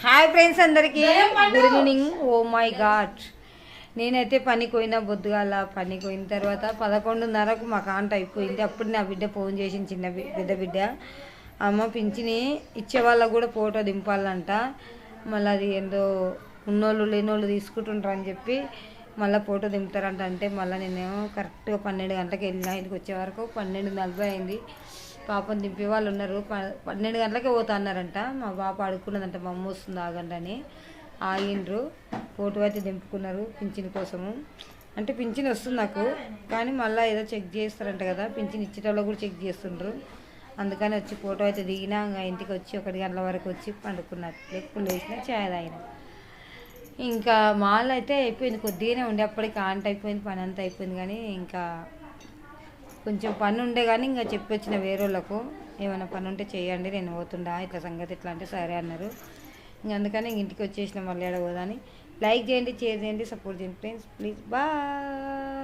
Hi friends అందరికీ good evening. Oh my god, నేనైతే పనికి పోయినా బొద్దుగాల పనికి పోయిన తర్వాత 11:30కు మా కాంట అయిపోయింది. అప్పుడు నా బిడ్డ ఫోన్ చేసింది, చిన్న పెద్ద బిడ్డ, అమ్మ పింఛని ఇచ్చే వాళ్ళకు కూడా ఫోటో దింపాలంట, మళ్ళీ అది ఏందో ఉన్నోళ్ళు లేనోళ్ళు తీసుకుంటుంటారు అని చెప్పి మళ్ళీ ఫోటో దింపుతారంట. అంటే మళ్ళీ నేను కరెక్ట్గా 12 గంటలకు వెళ్ళిన, ఇంటికి వచ్చే వరకు 12:40 అయింది. పాపం దింపే వాళ్ళు ఉన్నారు. 12 గంటలకే పోతా అన్నారంట. మా పాప అడుక్కున్నదంట, మా అమ్మ వస్తుంది ఆగండి అని. ఆగిండ్రు, ఫోటో అయితే దింపుకున్నారు పింఛన్ కోసము. అంటే పింఛన్ వస్తుంది నాకు, కానీ మళ్ళీ ఏదో చెక్ చేస్తారంట కదా, పింఛన్ ఇచ్చేటోళ్ళు కూడా చెక్ చేస్తుండ్రు. అందుకని వచ్చి ఫోటో అయితే దిగినా, ఇంకా ఇంటికి వచ్చి 1 గంటల వరకు వచ్చి పండుకున్నారు. ఎప్పుడు లేచినా చాయ్ తాగిన. ఇంకా మాల్ అయితే అయిపోయింది, కొద్దిగానే ఉండే అప్పటికి ఆంట అయిపోయింది, పని అంతా అయిపోయింది. కానీ ఇంకా కొంచెం పని ఉండే, కానీ ఇంకా చెప్పొచ్చిన వేరే వాళ్ళకు, ఏమైనా పని ఉంటే చేయండి, నేను పోతుండా, ఇట్లా సంగతి ఇట్లా అంటే సరే అన్నారు. ఇంక అందుకని ఇంటికి వచ్చేసిన, మళ్ళీ ఆడ పోదాని. లైక్ చేయండి, షేర్ చేయండి, సపోర్ట్ చేయండి ఫ్రెండ్స్, ప్లీజ్ బాయ్.